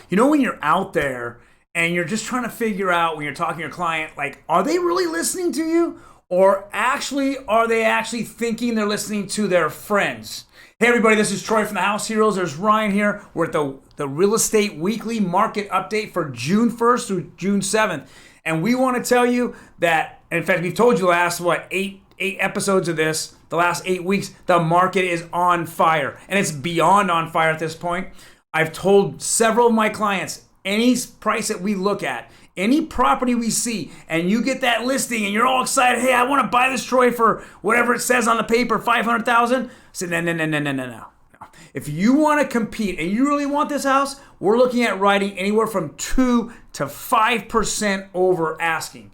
You know when you're out there and you're just trying to figure out when you're talking to your client, like, are they really listening to you? Or actually, are they actually thinking they're listening to their friends? Hey everybody, this is Troy from the House Heroes. There's Ryan here. We're at the Real Estate Weekly Market Update for June 1st through June 7th. And we want to tell you that, in fact, we've told you the last, eight episodes of this, the last 8 weeks, the market is on fire. And it's beyond on fire at this point. I've told several of my clients, any price that we look at, any property we see, and you get that listing and you're all excited, hey, I want to buy this, Troy, for whatever it says on the paper, $500,000. I said, no. If you want to compete and you really want this house, we're looking at writing anywhere from 2 to 5% over asking.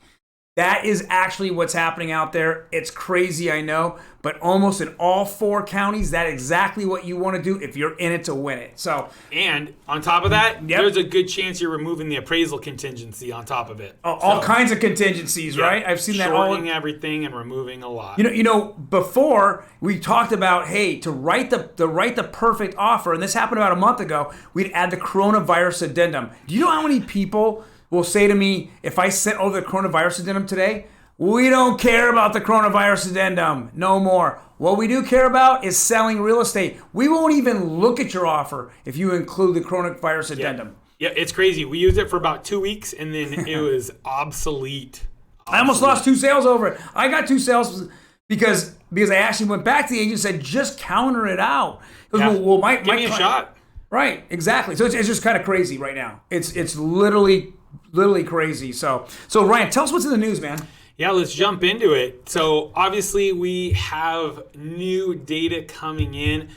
That is actually what's happening out there. It's crazy, I know, but almost in all 4 counties, that's exactly what you want to do if you're in it to win it. So, and on top of that, there's a good chance you're removing the appraisal contingency on top of it. All kinds of contingencies, right? I've seen that all. Shorting everything and removing a lot. You know, before we talked about, hey, to write the perfect offer, and this happened about a month ago, we'd add the coronavirus addendum. Do you know how many people will say to me, if I sent over the coronavirus addendum today, we don't care about the coronavirus addendum, no more. What we do care about is selling real estate. We won't even look at your offer if you include the coronavirus addendum. Yeah, it's crazy. We used it for about 2 weeks, and then it was obsolete. I almost lost 2 sales over it. I got 2 sales because I actually went back to the agent and said, just counter it out. Give me a shot. Right, exactly. So it's just kind of crazy right now. It's literally crazy. So Ryan, tell us what's in the news, man. Yeah, let's jump into it. So obviously we have new data coming in.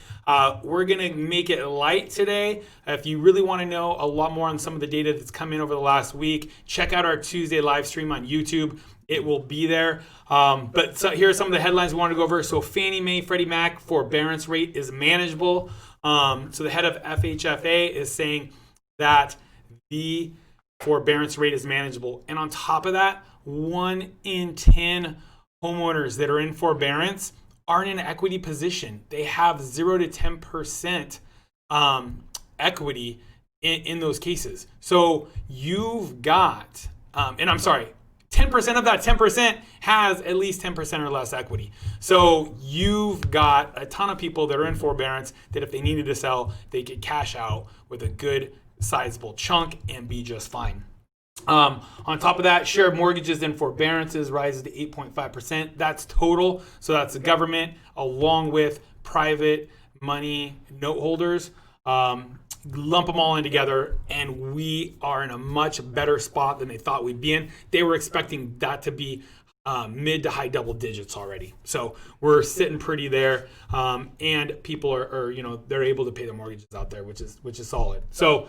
We're going to make it light today. If you really want to know a lot more on some of the data that's come in over the last week, check out our Tuesday live stream on YouTube. It will be there. But here are some of the headlines we want to go over. So Fannie Mae, Freddie Mac forbearance rate is manageable. So the head of FHFA is saying that the forbearance rate is manageable. And on top of that, 1 in 10 homeowners that are in forbearance aren't in an equity position. They have 0 to 10% equity in those cases. So you've got, 10% of that 10% has at least 10% or less equity. So you've got a ton of people that are in forbearance that if they needed to sell, they could cash out with a good sizable chunk and be just fine. On top of that, share of mortgages and forbearances rises to 8.5%. That's total. So that's the government along with private money note holders. Lump them all in together, and we are in a much better spot than they thought we'd be in. They were expecting that to be mid to high double digits already. So we're sitting pretty there, and people are they're able to pay their mortgages out there, which is solid. So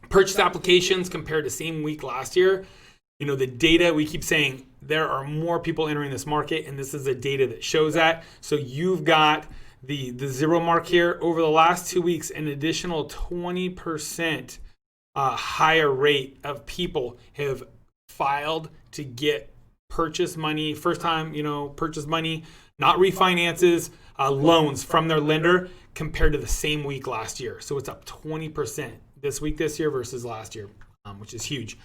purchase applications compared to same week last year, the data, we keep saying there are more people entering this market, and this is the data that shows that. So you've got the zero mark here over the last 2 weeks, an additional 20% higher rate of people have filed to get purchase money, first time, purchase money, not refinances, loans from their lender compared to the same week last year. So it's up 20% this year versus last year, which is huge.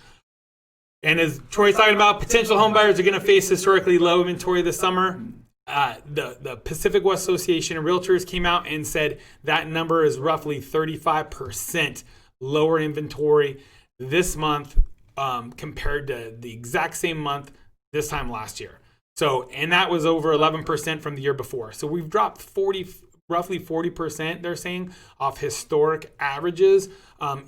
And as Troy's talking about, potential home buyers are going to face historically low inventory this summer. The Pacific West Association of Realtors came out and said that number is roughly 35% lower inventory this month compared to the exact same month this time last year. So, and that was over 11% from the year before. So we've dropped roughly 40%, they're saying, off historic averages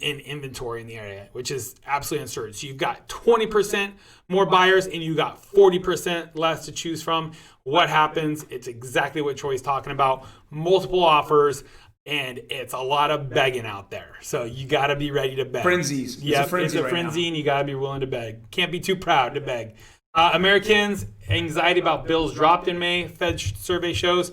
in inventory in the area, which is absolutely absurd. So you've got 20% more buyers and you got 40% less to choose from. What happens? It's exactly what Troy's talking about. Multiple offers, and it's a lot of begging out there. So you got to be ready to beg. Frenzies. Yeah, it's a frenzy, and you got to be willing to beg. Can't be too proud to beg. Americans' anxiety about bills dropped in May. Fed survey shows.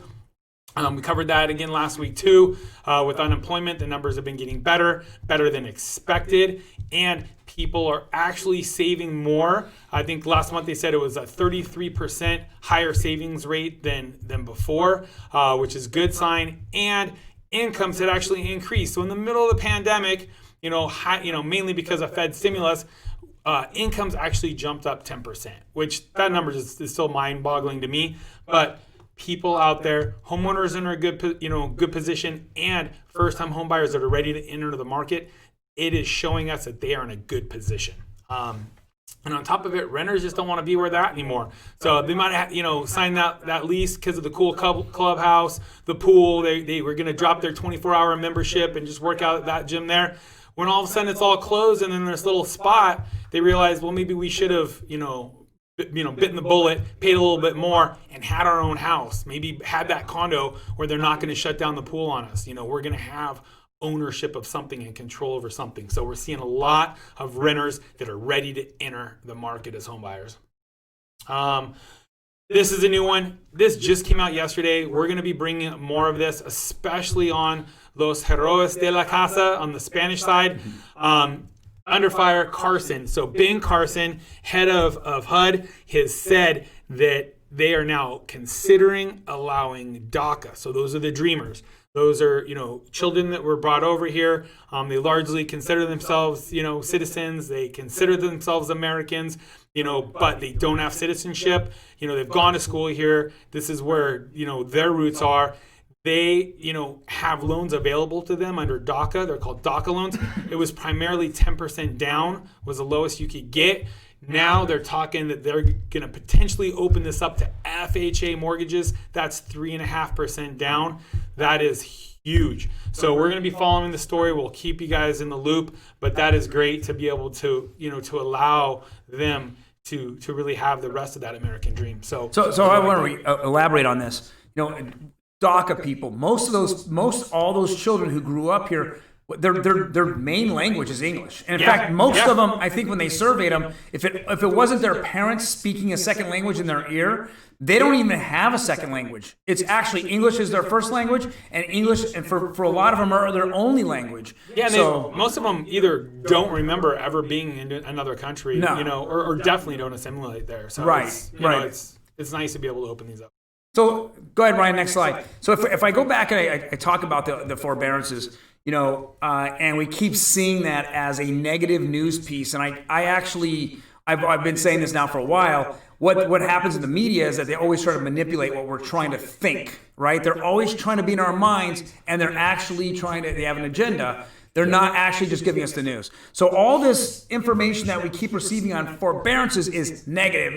We covered that again last week too. With unemployment, the numbers have been getting better than expected, and people are actually saving more. I think last month they said it was a 33% higher savings rate than before, which is a good sign. And incomes had actually increased. So in the middle of the pandemic, mainly because of Fed stimulus, incomes actually jumped up 10%, which that number is still mind-boggling to me. But people out there, homeowners in a good position, and first-time home buyers that are ready to enter the market, it is showing us that they are in a good position. And on top of it, renters just don't want to be where they're at anymore. So they might have, sign that lease because of the cool clubhouse, the pool. They were going to drop their 24-hour membership and just work out at that gym there. When all of a sudden it's all closed and then there's a little spot, they realize, well, maybe we should have, bitten the bullet, paid a little bit more, and had our own house. Maybe had that condo where they're not going to shut down the pool on us. We're going to have ownership of something and control over something. So we're seeing a lot of renters that are ready to enter the market as home buyers. This is a new one. This just came out yesterday. We're going to be bringing more of this, especially on Los Héroes de la Casa on the Spanish side. Under fire, Carson. So Ben Carson, head of HUD, has said that they are now considering allowing DACA. So those are the dreamers. Those are, children that were brought over here. They largely consider themselves, citizens. They consider themselves Americans, but they don't have citizenship. They've gone to school here. This is where, their roots are. They, have loans available to them under DACA. They're called DACA loans. It was primarily 10% down was the lowest you could get. Now they're talking that they're going to potentially open this up to FHA mortgages. That's 3.5% down. That is huge. So we're going to be following the story. We'll keep you guys in the loop, but that is great to be able to, to allow them to really have the rest of that American dream. So I want to elaborate on this. DACA people, all those children who grew up here, their main language is English. And in fact, most of them, I think when they surveyed them, if it wasn't their parents speaking a second language in their ear, they don't even have a second language. It's actually English is their first language, and English, and for a lot of them, are their only language. Yeah, so most of them either don't remember ever being in another country, or definitely don't assimilate there. So it's nice to be able to open these up. So go ahead, Ryan, next slide. So if I go back and I talk about the forbearances, and we keep seeing that as a negative news piece, and I've been saying this now for a while. What happens in the media is that they always try to manipulate what we're trying to think, right? They're always trying to be in our minds, and they're actually they have an agenda. They're not actually just giving us the news. So all this information that we keep receiving on forbearances is negative.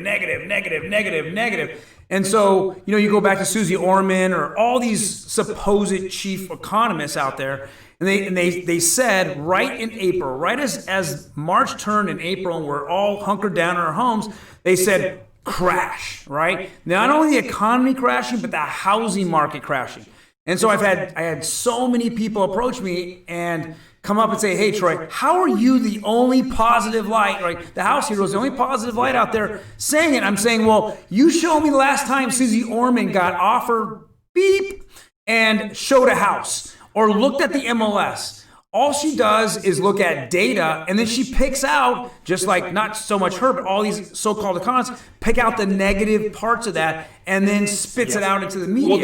And so, you go back to Susie Orman or all these supposed chief economists out there, and they said right in April, right as March turned in April and we're all hunkered down in our homes, they said crash, right? Not only the economy crashing, but the housing market crashing. And so I had so many people approach me and come up and say, hey, Troy, how are you the only positive light, right? The House Heroes, the only positive light out there saying it. I'm saying, well, you show me the last time Susie Orman got offered beep and showed a house or looked at the MLS. All she does is look at data, and then she picks out, just like not so much her, but all these so-called economists, pick out the negative parts of that and then spits it out into the media. Well,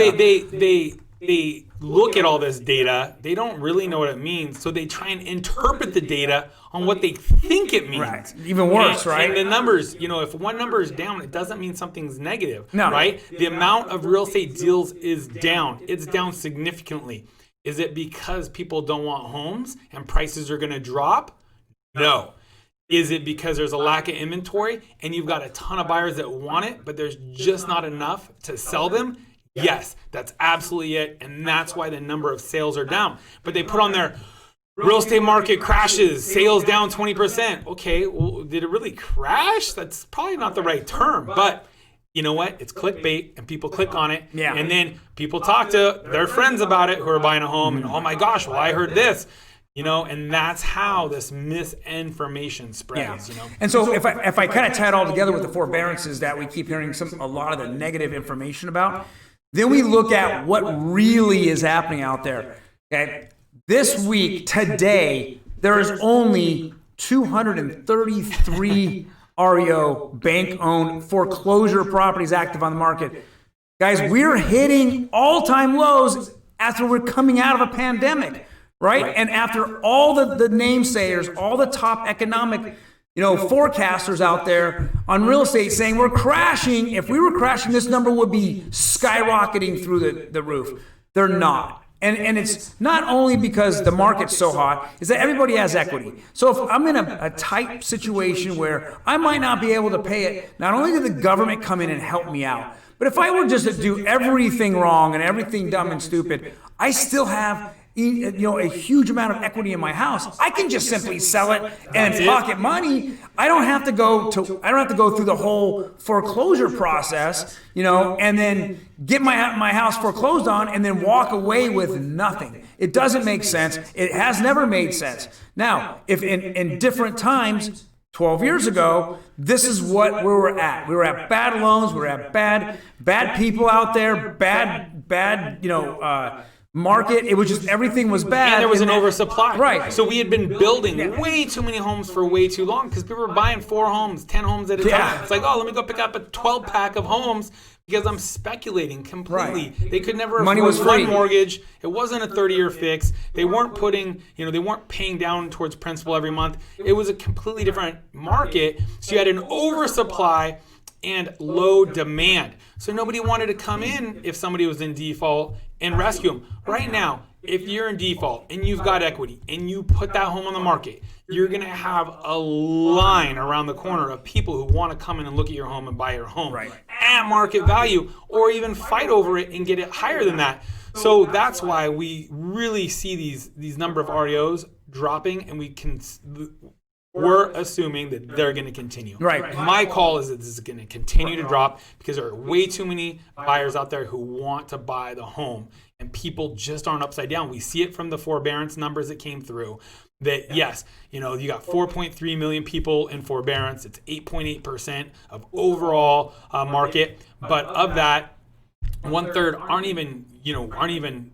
they look at all this data. They don't really know what it means, so they try and interpret the data on what they think it means. Right. Even worse, right? And the numbers, if one number is down, it doesn't mean something's negative, no. Right? The amount of real estate deals is down. It's down significantly. Is it because people don't want homes and prices are going to drop? No. Is it because there's a lack of inventory and you've got a ton of buyers that want it, but there's just not enough to sell them? Yes, that's absolutely it. And that's why the number of sales are down. But they put on their real estate market crashes, sales down 20%. Okay, well, did it really crash? That's probably not the right term. But you know what? It's clickbait, and people click on it. Yeah. And then people talk to their friends about it who are buying a home. And, oh, my gosh, well, I heard this. And that's how this misinformation spreads. And so if I kind of tie it all together with the forbearances that we keep hearing a lot of the negative information about, then we look at what really is happening out there. Okay, this week, today, there is only 233 REO bank-owned foreclosure properties active on the market. Guys, we're hitting all-time lows after we're coming out of a pandemic. right? And after all the namesayers, all the top economic, forecasters out there on real estate saying we're crashing, if we were crashing, this number would be skyrocketing through the roof. They're not. And it's not only because the market's so hot, is that everybody has equity. So if I'm in a tight situation where I might not be able to pay it, not only did the government come in and help me out, but if I were just to do everything wrong and everything dumb and stupid, I still have a huge amount of equity in my house. I can just simply sell it and pocket money. I don't have to go through the whole foreclosure process, and then get my house foreclosed on and then walk away with nothing. It doesn't make sense. It has never made sense. Now, if in different times, 12 years ago, this is what we were at. We were at bad loans. We were at bad people out there, bad market. It was just everything was bad, and there was an oversupply. Right. So we had been building way too many homes for way too long because people were buying 4 homes, 10 homes at a time. It's like, let me go pick up a 12-pack of homes because I'm speculating completely. Right. They could never money was afford free. One mortgage. It wasn't a 30-year fix. They weren't they weren't paying down towards principal every month. It was a completely different market. So you had an oversupply and low demand. So nobody wanted to come in if somebody was in default and rescue them. Right now, if you're in default and you've got equity and you put that home on the market, you're going to have a line around the corner of people who want to come in and look at your home and buy your home at market value, or even fight over it and get it higher than that. So that's why we really see these number of REOs dropping, and we're assuming that they're going to continue. Right. My call is that this is going to continue to drop because there are way too many buyers out there who want to buy the home, and people just aren't upside down. We see it from the forbearance numbers that came through. That yes, you got 4.3 million people in forbearance. It's 8.8% of overall market, but of that, 1/3 aren't even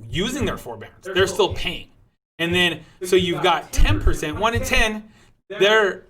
using their forbearance. They're still paying. And then, so you've got 10%, 1 in 10, they're,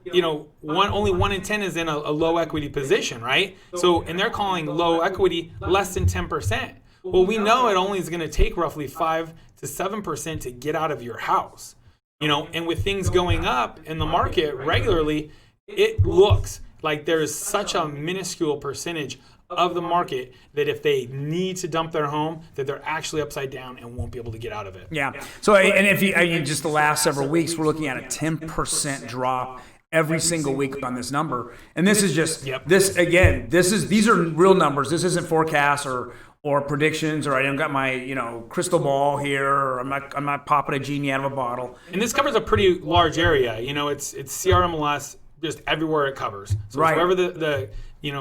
only 1 in 10 is in a low equity position, right? So, and they're calling low equity less than 10%. Well, we know it only is going to take roughly 5 to 7% to get out of your house, and with things going up in the market regularly, it looks like there's such a minuscule percentage of the market that if they need to dump their home, that they're actually upside down and won't be able to get out of it. Yeah. So, and if just the last several weeks, we're looking at a 10% drop every single week on this number. And this is just these are real numbers. This isn't forecasts or predictions, or I don't got my crystal ball here, or I'm not popping a genie out of a bottle. And this covers a pretty large area. It's CRMLS just everywhere it covers. So right. wherever the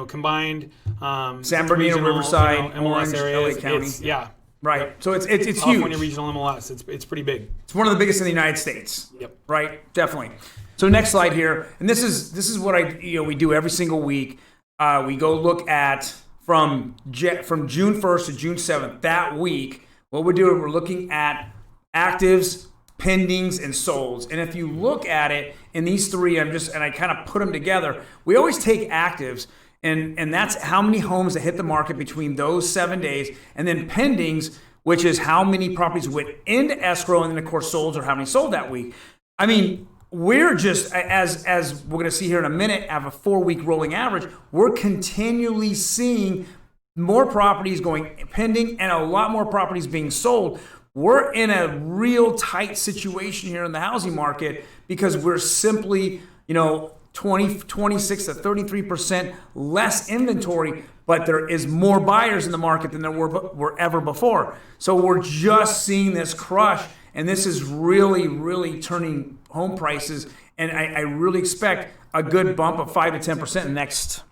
combined San Bernardino, Riverside, MLS Orange, areas, LA counties. Yeah. Right. So it's huge. California regional MLS. It's pretty big. It's one of the biggest in the United States. Yep. Right. Definitely. So next slide here, and this is what we do every single week. We go look at from June 1st to June 7th that week. What we're doing, we're looking at actives, pendings, and solds. And if you look at it in these three, I kind of put them together. We always take actives, and that's how many homes that hit the market between those 7 days, and then pendings, which is how many properties went into escrow, and then of course solds, or how many sold that week. I mean, we're just, as we're going to see here in a minute, have a 4-week rolling average. We're continually seeing more properties going pending and a lot more properties being sold. We're in a real tight situation here in the housing market because we're simply, 26 to 33% less inventory, but there is more buyers in the market than there were ever before. So we're just seeing this crush, and this is really, really turning home prices. And I really expect a good bump of 5 to 10% in the next,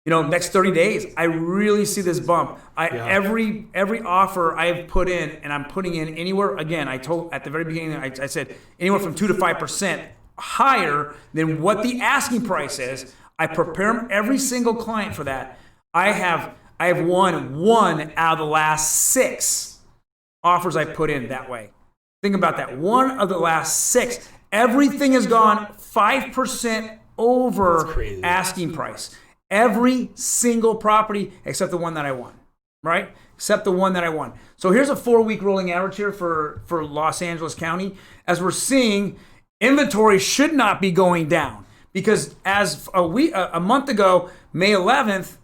next 30 days. I really see this bump. Every offer I have put in, and I'm putting in anywhere, again, I told at the very beginning, I said anywhere from 2 to 5% higher than what the asking price is. I prepare every single client for that. I have won 1 out of the last 6 offers I put in that way. Think about that. 1 of the last 6. Everything has gone 5% over asking price. Every single property except the one that I won, right? except the one that I won. So here's a 4-week rolling average here for Los Angeles County. As we're seeing, inventory should not be going down because as a month ago, May 11th,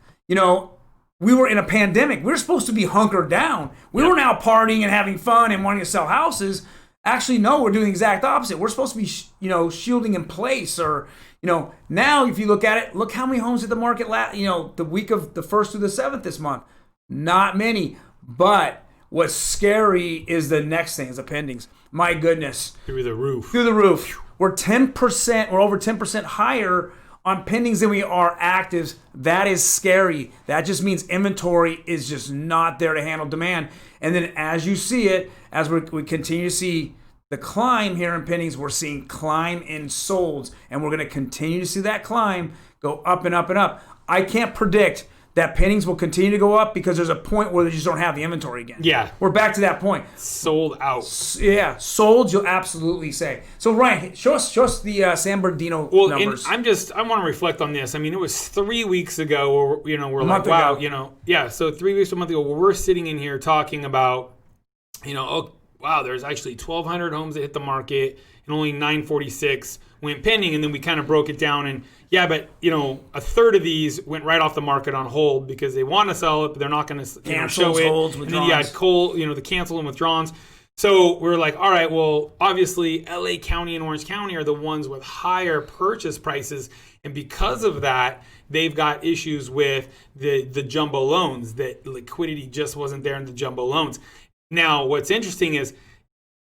we were in a pandemic. We were supposed to be hunkered down. We were now partying and having fun and wanting to sell houses. Actually, no, we're doing the exact opposite. We're supposed to be, shielding in place or, now if you look at it, look how many homes hit the market the week of the 1st through the 7th this month. Not many. But what's scary is the next thing is the pendings. My goodness. Through the roof. We're 10%, we're over 10% higher on pendings than we are actives. That is scary. That just means inventory is just not there to handle demand. And then as you see it, as we continue to see the climb here in pendings, we're seeing climb in solds. And we're going to continue to see that climb go up and up and up. I can't predict that pendings will continue to go up because there's a point where they just don't have the inventory again. Yeah. We're back to that point. Sold out. Yeah, sold, you'll absolutely say. So, Ryan, show us the San Bernardino numbers. I want to reflect on this. I mean, it was 3 weeks ago where, we're like, wow, so 3 weeks, a month ago, where we're sitting in here talking about, wow, there's actually 1,200 homes that hit the market and only 946 went pending. And then we kind of broke it down and, yeah, but, a third of these went right off the market on hold because they want to sell it, but they're not going to show it. Holds, and then you had the cancel and withdrawals. So we're like, all right, well, obviously LA County and Orange County are the ones with higher purchase prices. And because of that, they've got issues with the jumbo loans, that liquidity just wasn't there in the jumbo loans. Now, what's interesting is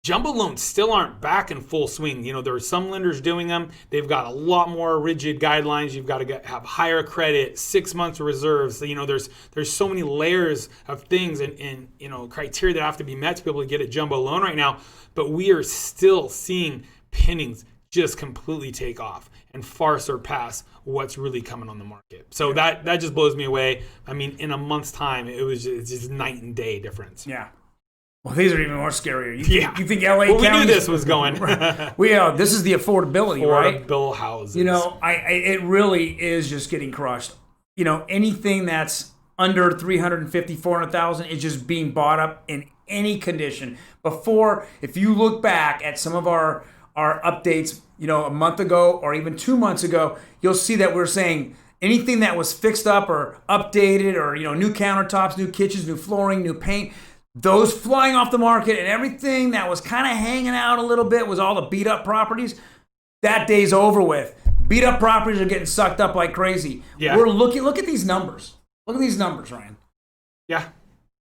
jumbo loans still aren't back in full swing. There are some lenders doing them. They've got a lot more rigid guidelines. You've got to have higher credit, 6 months of reserves. There's so many layers of things and criteria that have to be met to be able to get a jumbo loan right now. But we are still seeing pendings just completely take off and far surpass what's really coming on the market. So that just blows me away. I mean, in a month's time, it's just night and day difference. Yeah. Well, these are even more scarier. You think LA County? We County? knew this was going. This is the affordability, right? Affordable houses. It really is just getting crushed. Anything that's under 350, 400,000 is just being bought up in any condition. Before, if you look back at some of our updates, a month ago or even 2 months ago, you'll see that we're saying anything that was fixed up or updated or, new countertops, new kitchens, new flooring, new paint, those flying off the market and everything that was kind of hanging out a little bit was all the beat up properties. That day's over with. Beat up properties are getting sucked up like crazy. Yeah. Look at these numbers. Look at these numbers, Ryan. Yeah.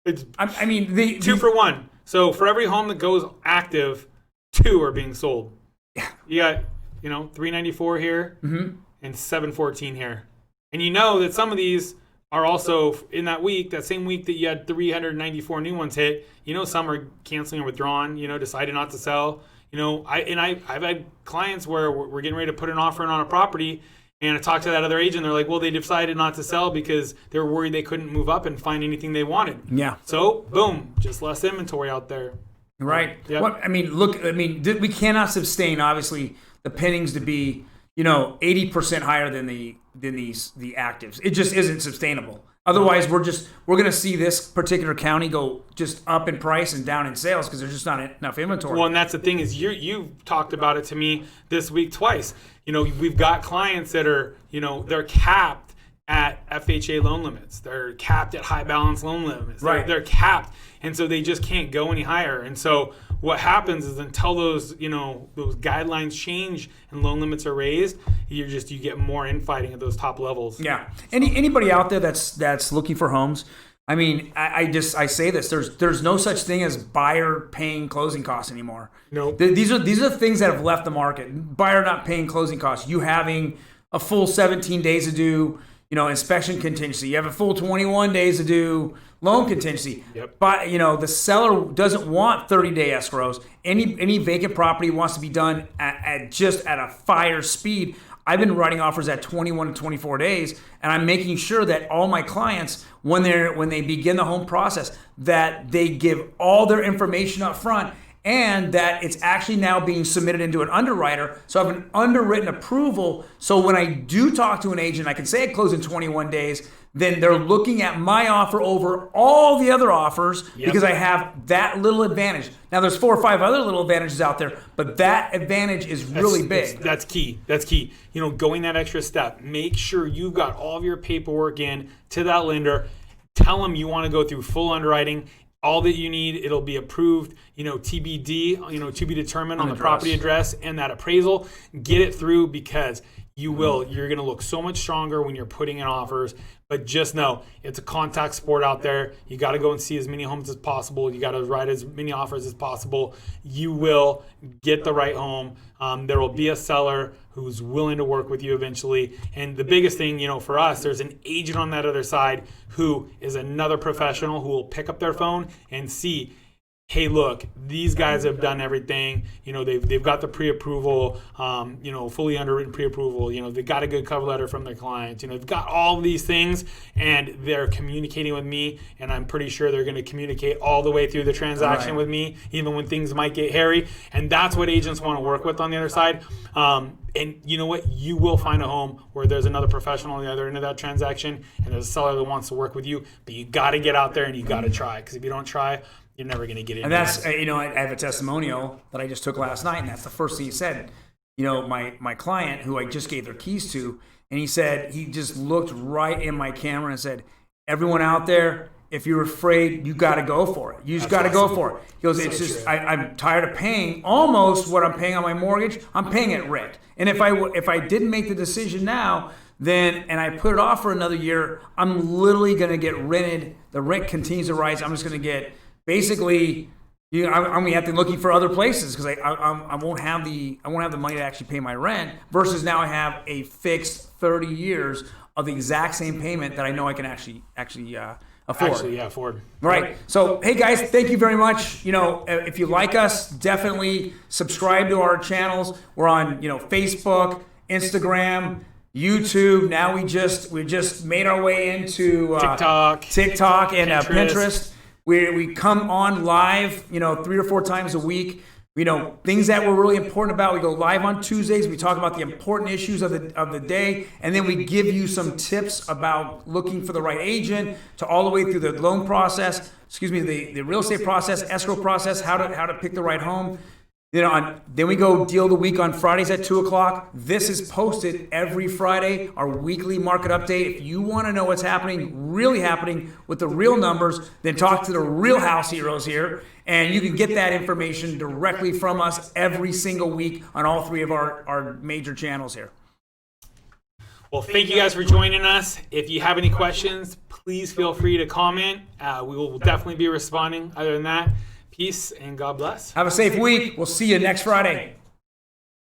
The 2 for 1. So for every home that goes active, 2 are being sold. Yeah. You got, 394 here and 714 here. And that some of these are also in that week, that same week that you had 394 new ones hit, some are canceling or withdrawn, decided not to sell. I've had clients where we're getting ready to put an offer in on a property, and I talked to that other agent. They're like, well, they decided not to sell because they were worried they couldn't move up and find anything they wanted. Yeah. So, boom, just less inventory out there. Right. Yep. We cannot sustain, obviously, the pendings to be, 80% higher than the actives. It just isn't sustainable. Otherwise, we're going to see this particular county go just up in price and down in sales because there's just not enough inventory. Well, and that's the thing is you've talked about it to me this week twice. We've got clients that are, they're capped at FHA loan limits. They're capped at high balance loan limits. Right. They're capped. And so they just can't go any higher. And so what happens is until those guidelines change and loan limits are raised, you get more infighting at those top levels. Yeah. Anybody out there that's looking for homes, I say this, there's no such thing as buyer paying closing costs anymore. Nope. These are things that have left the market. Buyer not paying closing costs. You having a full 17 days to do, inspection contingency. You have a full 21 days to do loan contingency. Yep. But, the seller doesn't want 30-day escrows. Any vacant property wants to be done at a fire speed. I've been writing offers at 21 to 24 days, and I'm making sure that all my clients, when they begin the home process, that they give all their information up front and that it's actually now being submitted into an underwriter. So I have an underwritten approval. So when I do talk to an agent, I can say I close in 21 days. then they're looking at my offer over all the other offers because I have that little advantage. Now, there's 4 or 5 other little advantages out there, but that advantage is really big. That's key. That's key. Going that extra step. Make sure you've got all of your paperwork in to that lender. Tell them you want to go through full underwriting. All that you need, it'll be approved, TBD, to be determined on the property address and that appraisal. Get it through because you're going to look so much stronger when you're putting in offers. But just know, it's a contact sport out there. You got to go and see as many homes as possible. You got to write as many offers as possible. You will get the right home. There will be a seller who's willing to work with you eventually. And the biggest thing, for us, there's an agent on that other side who is another professional who will pick up their phone and see, hey, look, these guys have done everything. They've got the pre-approval, fully underwritten pre-approval. They've got a good cover letter from their client. They've got all these things, and they're communicating with me, and I'm pretty sure they're going to communicate all the way through the transaction with me, even when things might get hairy. And that's what agents want to work with on the other side. And you know what? You will find a home where there's another professional on the other end of that transaction, and there's a seller that wants to work with you. But you got to get out there and you got to try, because if you don't try, you're never going to get it. And that's, I have a testimonial that I just took last night, and that's the first thing he said. My client, who I just gave their keys to, and he said, he just looked right in my camera and said, everyone out there, if you're afraid, you got to go for it. You just got to go for it. He goes, it's just, I'm tired of paying almost what I'm paying on my mortgage. I'm paying it rent. And if I didn't make the decision now, and I put it off for another year, I'm literally going to get rented. The rent continues to rise. I'm just going to get, basically, I'm going to have to be looking for other places because I won't have the money to actually pay my rent. Versus now I have a fixed 30 years of the exact same payment that I know I can actually afford. Afford. Right. So, hey guys, thank you very much. If you like us, definitely subscribe to our channels. We're on Facebook, Instagram, YouTube. Now we just made our way into TikTok and Pinterest. We come on live, 3 or 4 times a week. Things that were really important about. We go live on Tuesdays. We talk about the important issues of the day, and then we give you some tips about looking for the right agent to all the way through the loan process. The real estate process, escrow process, how to pick the right home. Then we go deal of the week on Fridays at 2:00. This is posted every Friday, our weekly market update. If you want to know what's really happening with the real numbers, then talk to the real house heroes here. And you can get that information directly from us every single week on all 3 of our major channels here. Well, thank you guys for joining us. If you have any questions, please feel free to comment. We will definitely be responding. Other than that, peace and God bless. Have a safe week. We'll see you next Friday.